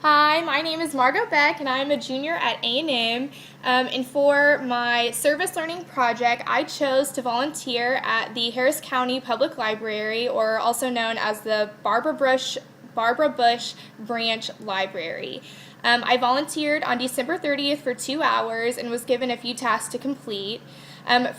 Hi, my name is Margot Beck, and I'm a junior at A&M. And for my service learning project, I chose to volunteer at the Harris County Public Library, or also known as the Barbara Bush Branch Library. I volunteered on December 30th for 2 hours and was given a few tasks to complete.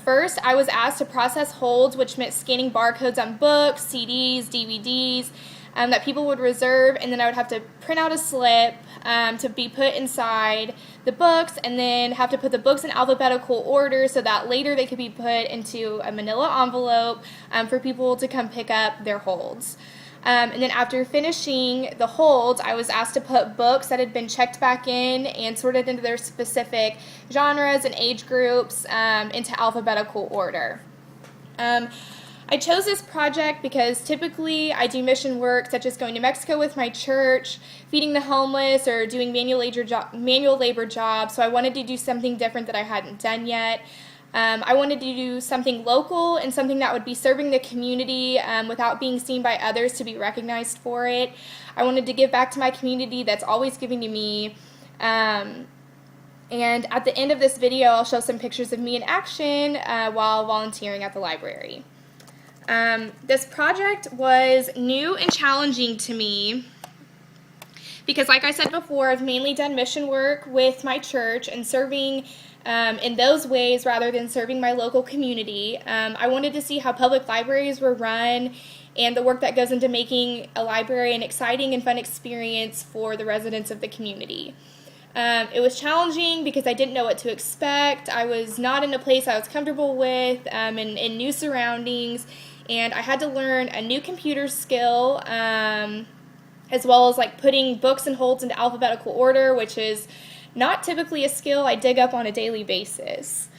First, I was asked to process holds, which meant scanning barcodes on books, CDs, DVDs, that people would reserve, and then I would have to print out a slip to be put inside the books, and then have to put the books in alphabetical order so that later they could be put into a manila envelope for people to come pick up their holds. And then after finishing the holds, I was asked to put books that had been checked back in and sorted into their specific genres and age groups into alphabetical order. I chose this project because typically I do mission work such as going to Mexico with my church, feeding the homeless, or doing manual labor jobs, so I wanted to do something different that I hadn't done yet. I wanted to do something local and something that would be serving the community without being seen by others to be recognized for it. I wanted to give back to my community that's always giving to me. And at the end of this video, I'll show some pictures of me in action while volunteering at the library. This project was new and challenging to me because, like I said before, I've mainly done mission work with my church and serving in those ways rather than serving my local community. I wanted to see how public libraries were run and the work that goes into making a library an exciting and fun experience for the residents of the community. It was challenging because I didn't know what to expect. I was not in a place I was comfortable with in new surroundings, and I had to learn a new computer skill as well as like putting books and holds into alphabetical order, which is not typically a skill I dig up on a daily basis.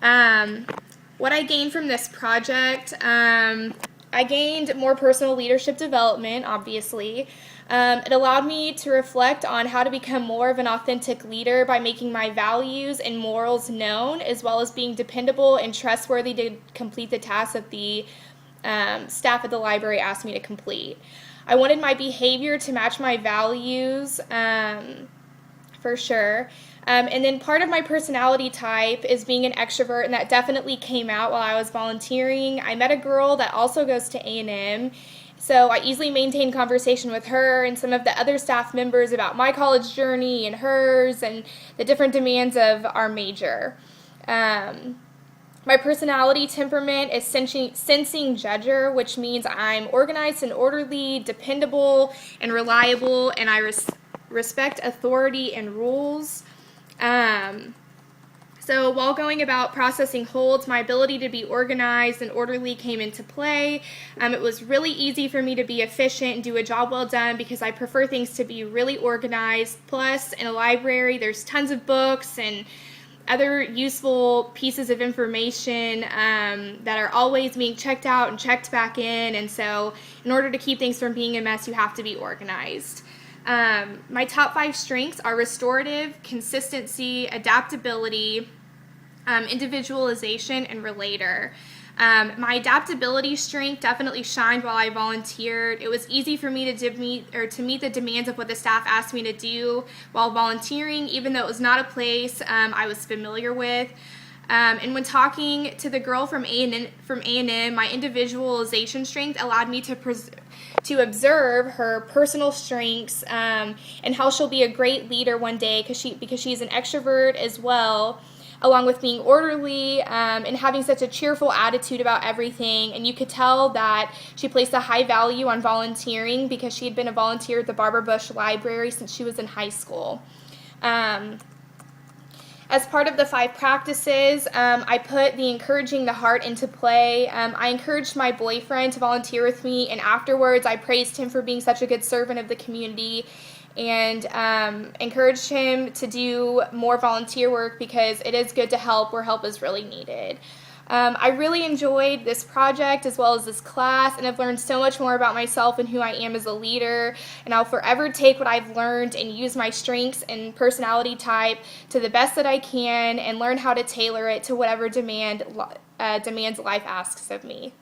What I gained from this project, I gained more personal leadership development, obviously. It allowed me to reflect on how to become more of an authentic leader by making my values and morals known, as well as being dependable and trustworthy to complete the tasks that the staff at the library asked me to complete. I wanted my behavior to match my values, for sure. And then part of my personality type is being an extrovert, and that definitely came out while I was volunteering. I met a girl that also goes to A&M, so I easily maintained conversation with her and some of the other staff members about my college journey and hers and the different demands of our major. My personality temperament is sensing judger, which means I'm organized and orderly, dependable and reliable, and I respect authority and rules. So while going about processing holds, my ability to be organized and orderly came into play. It was really easy for me to be efficient and do a job well done because I prefer things to be really organized. Plus, in a library, there's tons of books and other useful pieces of information that are always being checked out and checked back in, and so in order to keep things from being a mess, you have to be organized. My top 5 strengths are restorative, consistency, adaptability, individualization, and relator. My adaptability strength definitely shined while I volunteered. It was easy for me to meet the demands of what the staff asked me to do while volunteering, even though it was not a place I was familiar with. And when talking to the girl from A&M, my individualization strength allowed me to observe her personal strengths and how she'll be a great leader one day because she's an extrovert as well, along with being orderly and having such a cheerful attitude about everything. And you could tell that she placed a high value on volunteering because she had been a volunteer at the Barbara Bush Library since she was in high school. As part of the 5 practices, I put the encouraging the heart into play. I encouraged my boyfriend to volunteer with me, and afterwards I praised him for being such a good servant of the community and encouraged him to do more volunteer work because it is good to help where help is really needed. I really enjoyed this project as well as this class, and I've learned so much more about myself and who I am as a leader, and I'll forever take what I've learned and use my strengths and personality type to the best that I can and learn how to tailor it to whatever demands life asks of me.